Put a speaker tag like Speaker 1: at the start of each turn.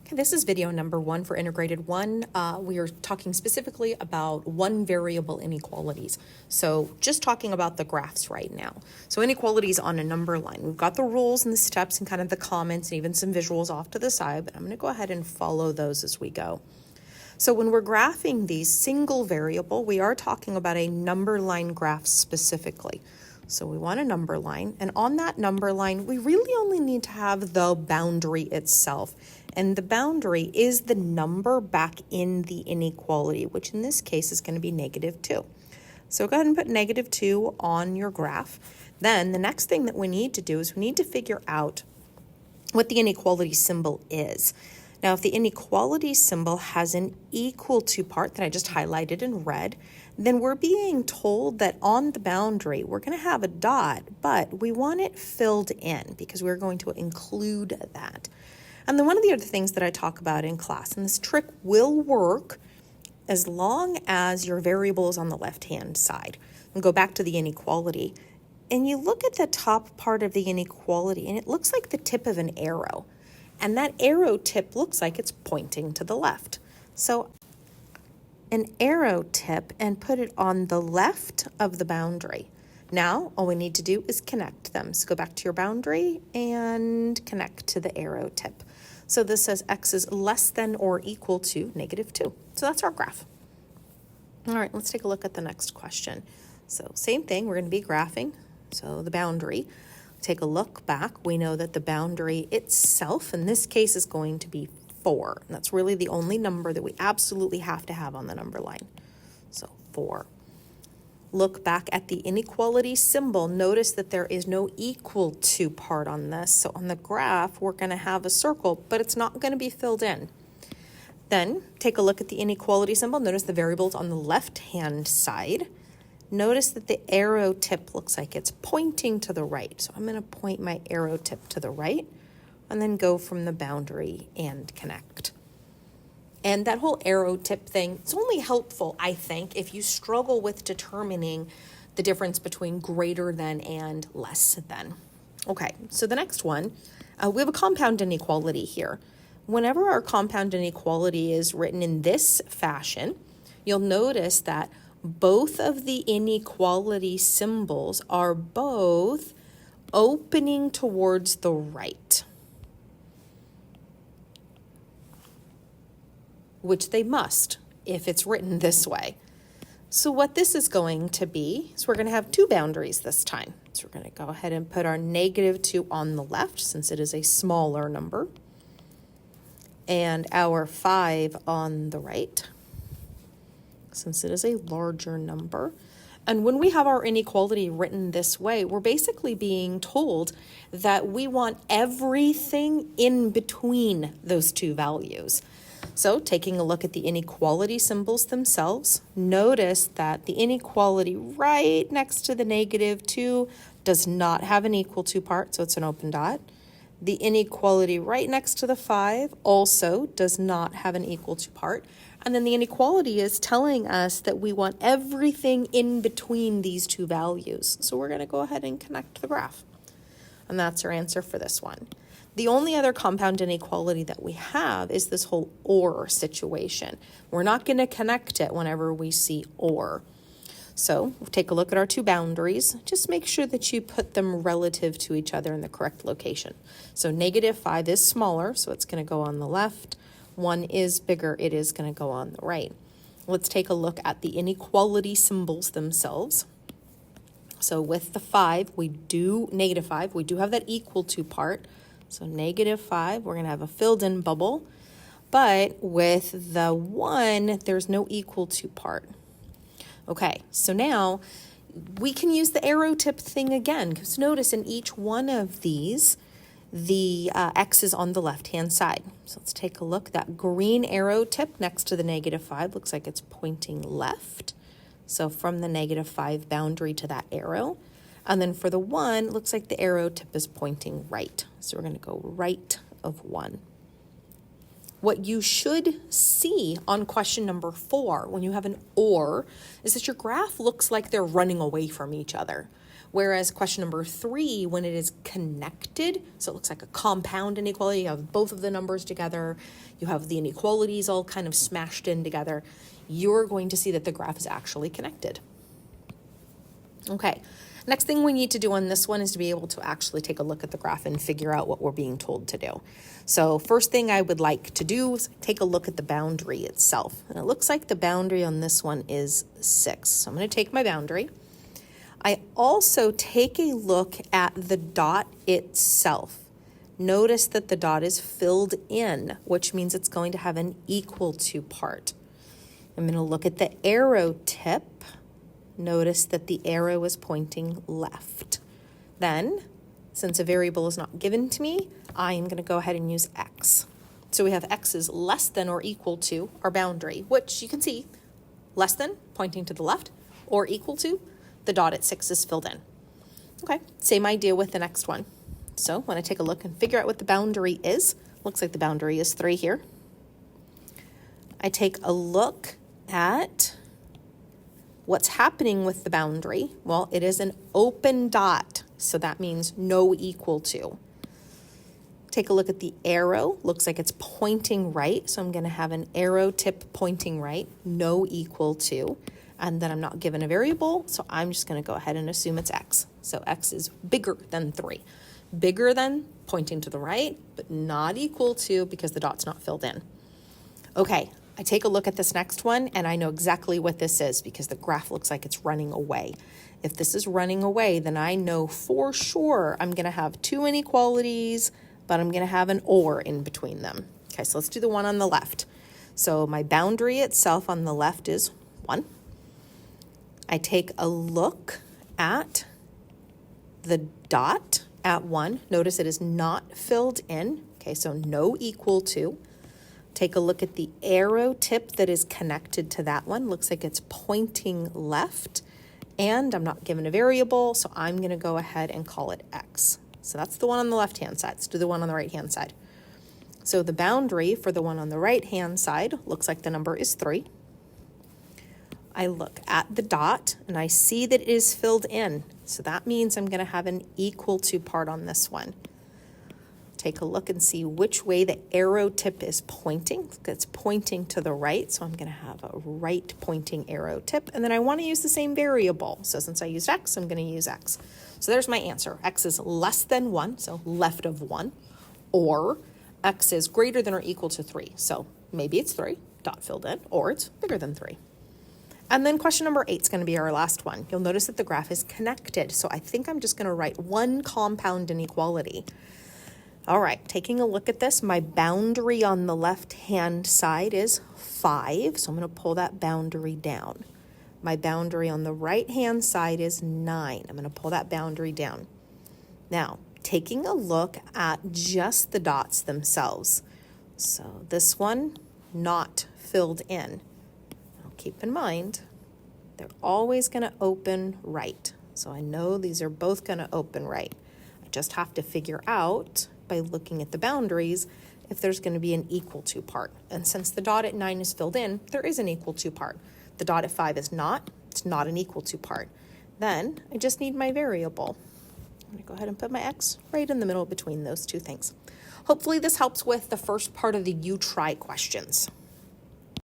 Speaker 1: Okay, this is video number 1 for Integrated 1. We are talking specifically about one variable inequalities. So just talking about the graphs right now. So inequalities on a number line. We've got the rules and the steps and kind of the comments and even some visuals off to the side, but I'm going to go ahead and follow those as we go. So when we're graphing these single variable, we are talking about a number line graph specifically. So we want a number line, and on that number line, we really only need to have the boundary itself. And the boundary is the number back in the inequality, which in this case is going to be -2. So go ahead and put -2 on your graph. Then the next thing that we need to do is we need to figure out what the inequality symbol is. Now, if the inequality symbol has an equal to part that I just highlighted in red, then we're being told that on the boundary, we're going to have a dot, but we want it filled in because we're going to include that. And then one of the other things that I talk about in class, and this trick will work as long as your variable is on the left-hand side. And go back to the inequality, and you look at the top part of the inequality, and it looks like the tip of an arrow. And that arrow tip looks like it's pointing to the left. So an arrow tip and put it on the left of the boundary. Now, all we need to do is connect them. So go back to your boundary and connect to the arrow tip. So this says x is less than or equal to -2. So that's our graph. All right, let's take a look at the next question. So same thing, we're going to be graphing. So the boundary. Take a look back. We know that the boundary itself, in this case, is going to be 4. And that's really the only number that we absolutely have to have on the number line. So 4. Look back at the inequality symbol. Notice that there is no equal to part on this. So on the graph, we're going to have a circle, but it's not going to be filled in. Then take a look at the inequality symbol. Notice the variable's on the left-hand side. Notice that the arrow tip looks like it's pointing to the right. So I'm going to point my arrow tip to the right and then go from the boundary and connect. And that whole arrow tip thing, it's only helpful, I think, if you struggle with determining the difference between greater than and less than. Okay, so the next one, we have a compound inequality here. Whenever our compound inequality is written in this fashion, you'll notice that both of the inequality symbols are both opening towards the right, which they must if it's written this way. So what this is going to be is we're going to have 2 boundaries this time. So we're going to go ahead and put our -2 on the left since it is a smaller number, and our 5 on the right since it is a larger number. And when we have our inequality written this way, we're basically being told that we want everything in between those 2 values. So taking a look at the inequality symbols themselves, notice that the inequality right next to the -2 does not have an equal to part, so it's an open dot. The inequality right next to the 5 also does not have an equal to part. And then the inequality is telling us that we want everything in between these 2 values. So we're going to go ahead and connect the graph. And that's our answer for this one. The only other compound inequality that we have is this whole OR situation. We're not going to connect it whenever we see OR. So we'll take a look at our 2 boundaries. Just make sure that you put them relative to each other in the correct location. So -5 is smaller, so it's going to go on the left. 1 is bigger, it is going to go on the right. Let's take a look at the inequality symbols themselves. So with the 5, -5, we do have that equal to part. So -5, we're going to have a filled in bubble. But with the 1, there's no equal to part. Okay, so now we can use the arrow tip thing again, because notice in each one of these, the x is on the left-hand side. So let's take a look. That green arrow tip next to the -5 looks like it's pointing left. So from the -5 boundary to that arrow. And then for the 1, it looks like the arrow tip is pointing right. So we're going to go right of 1. What you should see on question number 4 when you have an OR is that your graph looks like they're running away from each other. Whereas question number 3, when it is connected, so it looks like a compound inequality, you have both of the numbers together, you have the inequalities all kind of smashed in together, you're going to see that the graph is actually connected. Okay, next thing we need to do on this one is to be able to actually take a look at the graph and figure out what we're being told to do. So first thing I would like to do is take a look at the boundary itself. And it looks like the boundary on this one is 6. So I'm going to take my boundary. I also take a look at the dot itself. Notice that the dot is filled in, which means it's going to have an equal to part. I'm going to look at the arrow tip. Notice that the arrow is pointing left. Then, since a variable is not given to me, I am going to go ahead and use x. So we have x is less than or equal to our boundary, which you can see, less than, pointing to the left, or equal to, the dot at 6 is filled in. Okay, same idea with the next one. So when I take a look and figure out what the boundary is, looks like the boundary is 3 here. I take a look at what's happening with the boundary. Well, it is an open dot, so that means no equal to. Take a look at the arrow. Looks like it's pointing right, so I'm going to have an arrow tip pointing right, no equal to. And then I'm not given a variable, so I'm just going to go ahead and assume it's x. So x is bigger than 3. Bigger than, pointing to the right, but not equal to because the dot's not filled in. Okay, I take a look at this next one, and I know exactly what this is because the graph looks like it's running away. If this is running away, then I know for sure I'm going to have 2 inequalities, but I'm going to have an or in between them. Okay, so let's do the one on the left. So my boundary itself on the left is 1. I take a look at the dot at 1. Notice it is not filled in. Okay, so no equal to. Take a look at the arrow tip that is connected to that one. Looks like it's pointing left. And I'm not given a variable, so I'm going to go ahead and call it x. So that's the one on the left-hand side. Let's do the one on the right-hand side. So the boundary for the one on the right-hand side looks like the number is 3. I look at the dot, and I see that it is filled in. So that means I'm going to have an equal to part on this one. Take a look and see which way the arrow tip is pointing. It's pointing to the right, so I'm going to have a right pointing arrow tip. And then I want to use the same variable. So since I used x, I'm going to use x. So there's my answer. X is less than 1, so left of 1. Or x is greater than or equal to 3. So maybe it's 3, dot filled in, or it's bigger than 3. And then question number 8 is going to be our last one. You'll notice that the graph is connected. So I think I'm just going to write one compound inequality. All right, taking a look at this, my boundary on the left-hand side is 5, so I'm going to pull that boundary down. My boundary on the right-hand side is 9. I'm going to pull that boundary down. Now, taking a look at just the dots themselves. So this one, not filled in. Now, keep in mind, they're always going to open right. So I know these are both going to open right. I just have to figure out by looking at the boundaries if there's going to be an equal to part. And since the dot at 9 is filled in, there is an equal to part. The dot at 5 is not. It's not an equal to part. Then I just need my variable. I'm going to go ahead and put my x right in the middle between those two things. Hopefully this helps with the first part of the you try questions.